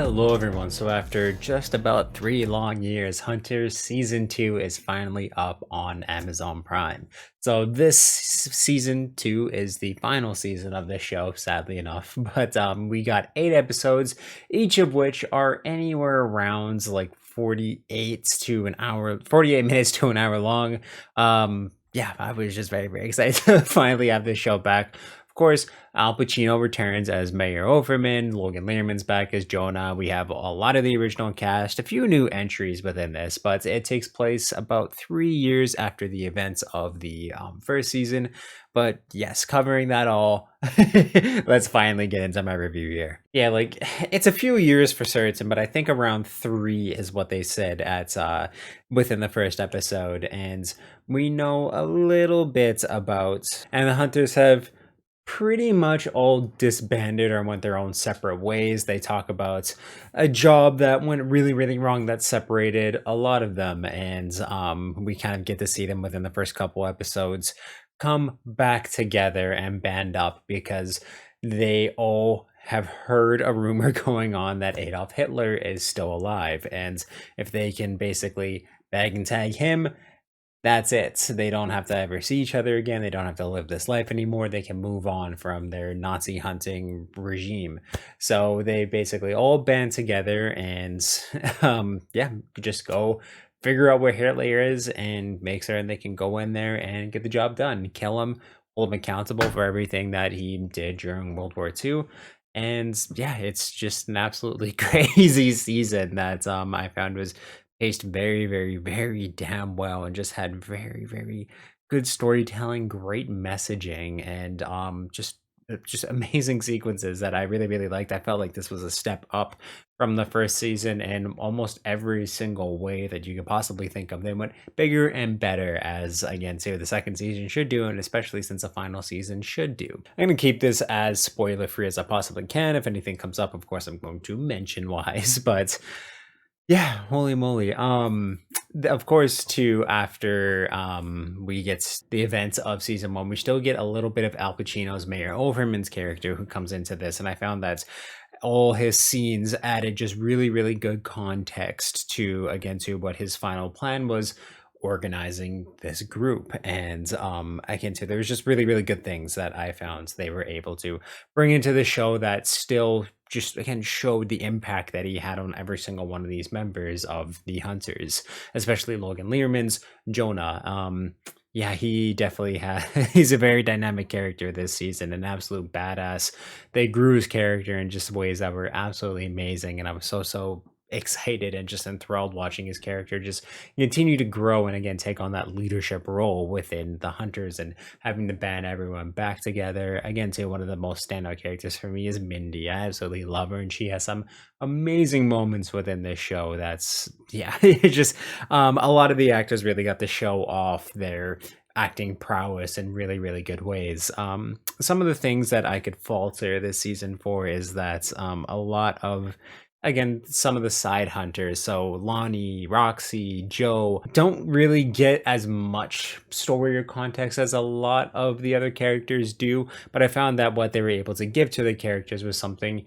Hello everyone. So after just about 3 long years, Hunters Season 2 is finally up on Amazon Prime. So this season 2 is the final season of this show, sadly enough. But we got 8 episodes, each of which are anywhere around like 48 minutes to an hour long. Yeah, I was just very, very excited to finally have this show back. Of course, Al Pacino returns as Mayor Overman. Logan Lerman's back as Jonah. We have a lot of the original cast, a few new entries within this, but it takes place about 3 years after the events of the first season. But yes, covering that all, let's finally get into my review here. Yeah, like it's a few years for certain, but I think around 3 is what they said at within the first episode, and we know a little bit about, and the hunters have pretty much all disbanded or went their own separate ways. They talk about a job that went really, really wrong that separated a lot of them, and we kind of get to see them within the first couple episodes come back together and band up because they all have heard a rumor going on that Adolf Hitler is still alive, and if they can basically bag and tag him, that's it. They don't have to ever see each other again. They don't have to live this life anymore. They can move on from their Nazi hunting regime. So they basically all band together and, yeah, just go figure out where Hitler is and make certain they can go in there and get the job done. Kill him, hold him accountable for everything that he did during World War II. And yeah, it's just an absolutely crazy season that I found was paced very, very, very damn well and just had very, very good storytelling, great messaging, and just amazing sequences that I really, really liked. I felt like this was a step up from the first season in almost every single way that you could possibly think of. They went bigger and better, as again, say the second season should do, and especially since the final season should do. I'm going to keep this as spoiler free as I possibly can. If anything comes up, of course, I'm going to mention wise, but yeah, holy moly. Of course, too, after we get the events of season 1, we still get a little bit of Al Pacino's Mayor Overman's character who comes into this, and I found that all his scenes added just really, really good context to, again, to what his final plan was, organizing this group. And again, too, there was just really, really good things that I found they were able to bring into the show that still just again showed the impact that he had on every single one of these members of the hunters, especially Logan Lerman's Jonah. Yeah, he definitely he's a very dynamic character this season, an absolute badass. They grew his character in just ways that were absolutely amazing, and I was so excited and just enthralled watching his character just continue to grow and again take on that leadership role within the hunters and having to band everyone back together. Again, too, one of the most standout characters for me is Mindy. I absolutely love her, and she has some amazing moments within this show. That's yeah, it's just a lot of the actors really got to show off their acting prowess in really, really good ways. Some of the things that I could falter this season for is that a lot of, again, some of the side hunters, so Lonnie, Roxy, Joe, don't really get as much story or context as a lot of the other characters do, but I found that what they were able to give to the characters was something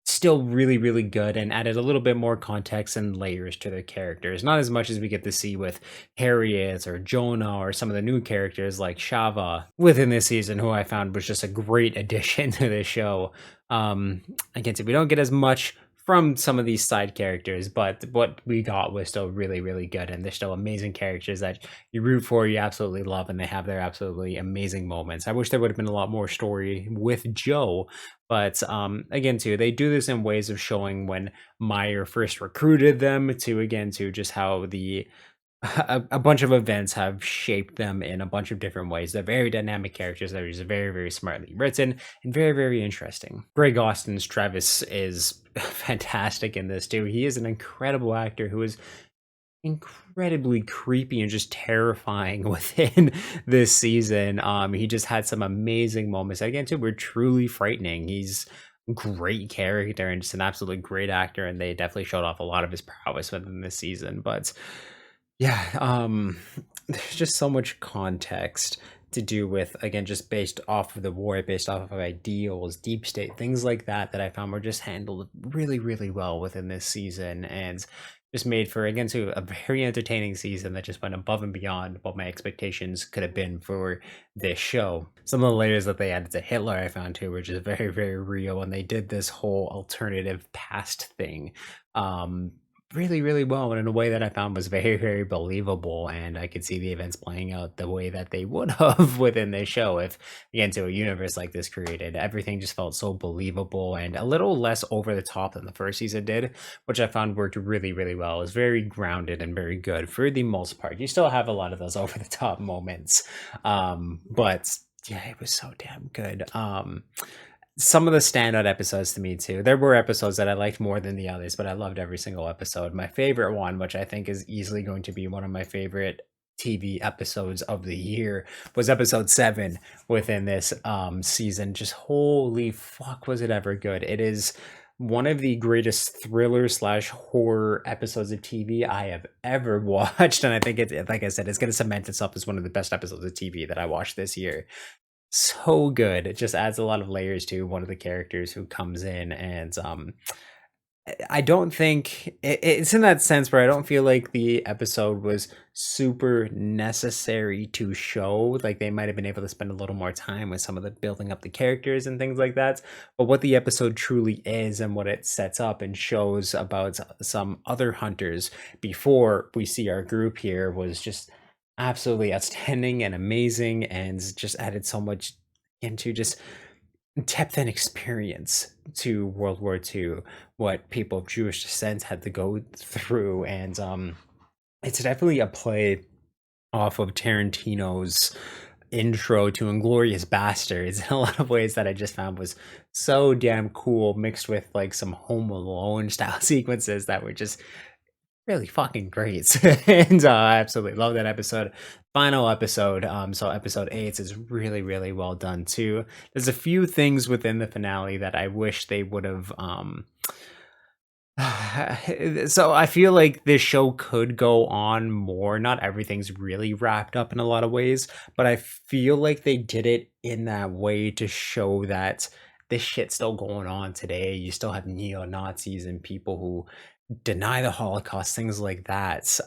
still really, really good and added a little bit more context and layers to their characters. Not as much as we get to see with Harriet or Jonah or some of the new characters like Shava within this season, who I found was just a great addition to the show. Again, so we don't get as much from some of these side characters, but what we got was still really, really good, and they're still amazing characters that you root for, you absolutely love, and they have their absolutely amazing moments. I wish there would have been a lot more story with Joe, but again, too, they do this in ways of showing when Meyer first recruited them to, again, to just how the a bunch of events have shaped them in a bunch of different ways. They're very dynamic characters that are just very, very smartly written and very, very interesting. Greg Austin's Travis is fantastic in this too. He is an incredible actor who is incredibly creepy and just terrifying within this season. He just had some amazing moments. Again, too, were truly frightening. He's a great character and just an absolutely great actor, and they definitely showed off a lot of his prowess within this season. But yeah, there's just so much context to do with, again, just based off of the war, based off of ideals, deep state, things like that, that I found were just handled really, really well within this season, and just made for, again, to a very entertaining season that just went above and beyond what my expectations could have been for this show. Some of the layers that they added to Hitler I found too were just very, very real, and they did this whole alternative past thing really, really well, and in a way that I found was very, very believable. And I could see the events playing out the way that they would have within this show if, again, to a universe like this created. Everything just felt so believable and a little less over the top than the first season did, which I found worked really, really well. It was very grounded and very good for the most part. You still have a lot of those over the top moments, but yeah, it was so damn good. Some of the standout episodes to me too. There were episodes that I liked more than the others, but I loved every single episode. My favorite one, which I think is easily going to be one of my favorite TV episodes of the year, was episode 7 within this season. Just holy fuck, was it ever good. It is one of the greatest thriller slash horror episodes of TV I have ever watched, and I think it's, like I said, it's going to cement itself as one of the best episodes of TV that I watched this year. So good. It just adds a lot of layers to one of the characters who comes in, and I don't think it's in that sense where I don't feel like the episode was super necessary to show. Like they might have been able to spend a little more time with some of the building up the characters and things like that. But what the episode truly is and what it sets up and shows about some other hunters before we see our group here was just absolutely outstanding and amazing, and just added so much into just depth and experience to World War II, what people of Jewish descent had to go through. And it's definitely a play off of Tarantino's intro to Inglorious Bastards in a lot of ways that I just found was so damn cool, mixed with like some Home Alone style sequences that were just really fucking great. And I absolutely love that episode. Final episode, so episode 8 is really, really well done too. There's a few things within the finale that I wish they would have so I feel like this show could go on more. Not everything's really wrapped up in a lot of ways, but I feel like they did it in that way to show that this shit's still going on today. You still have neo-Nazis and people who deny the Holocaust, things like that,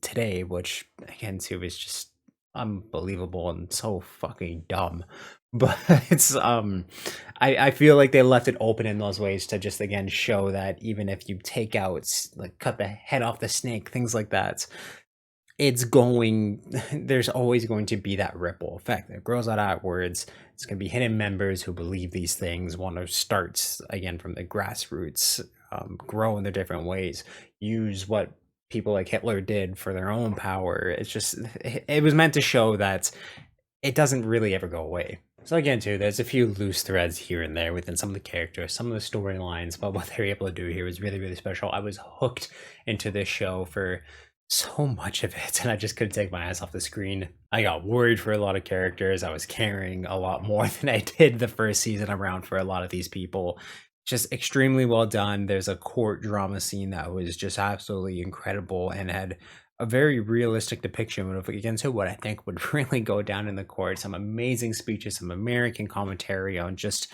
today, which again too is just unbelievable and so fucking dumb. But it's I feel like they left it open in those ways to just again show that even if you take out, like cut the head off the snake, things like that, it's going there's always going to be that ripple effect that grows out outwards. It's going to be hidden members who believe these things, want to start again from the grassroots, grow in their different ways, use what people like Hitler did for their own power. It's just, it was meant to show that it doesn't really ever go away. So again too, there's a few loose threads here and there within some of the characters, some of the storylines, but what they're able to do here was really, really special. I was hooked into this show for so much of it, and I just couldn't take my eyes off the screen. I got worried for a lot of characters. I was caring a lot more than I did the first season around for a lot of these people. Just extremely well done. There's a court drama scene that was just absolutely incredible and had a very realistic depiction of, again, to what I think would really go down in the court. Some amazing speeches, some American commentary on just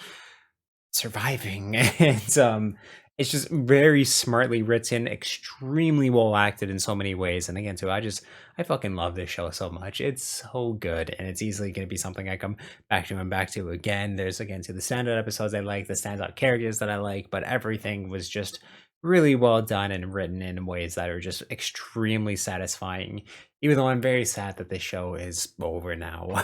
surviving. And it's just very smartly written, extremely well acted in so many ways. And again, too, I fucking love this show so much. It's so good, and it's easily going to be something I come back to and back to again. There's, again, to the standout episodes I like, the standout characters that I like, but everything was just really well done and written in ways that are just extremely satisfying. Even though I'm very sad that this show is over now.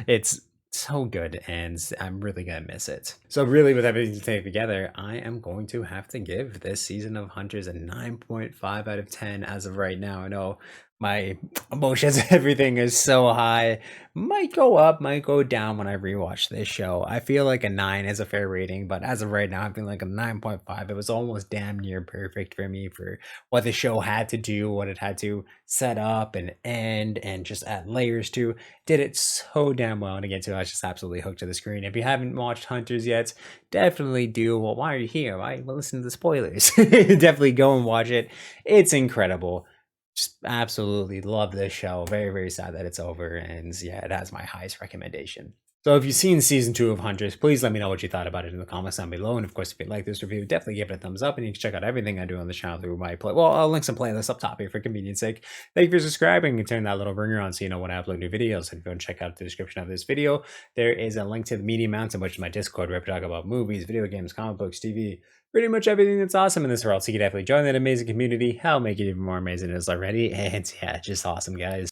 It's so good, and I'm really gonna miss it. So really, with everything to take together, I am going to have to give this season of Hunters a 9.5 out of 10 as of right now. I know my emotions, everything is so high. Might go up, might go down when I rewatch this show. I feel like a 9 is a fair rating, but as of right now, I'm feeling like a 9.5. It was almost damn near perfect for me for what the show had to do, what it had to set up and end, and just add layers to. Did it so damn well, and again, too, I was just absolutely hooked to the screen. If you haven't watched Hunters yet, definitely do. Well, why are you here? Why? Well, listen to the spoilers. Definitely go and watch it. It's incredible. Just absolutely love this show. Very, very sad that it's over. And yeah, it has my highest recommendation. So if you've seen season 2 of Hunters, please let me know what you thought about it in the comments down below. And of course, if you like this review, definitely give it a thumbs up. And you can check out everything I do on the channel through my play. Well, I'll link some playlists up top here for convenience sake. Thank you for subscribing and turn that little ringer on so you know when I upload new videos. And if you want to check out the description of this video, there is a link to the Media Mountain, which is my Discord, where I talk about movies, video games, comic books, TV, pretty much everything that's awesome in this world. So you can definitely join that amazing community. I'll make it even more amazing than it is already. And yeah, just awesome, guys.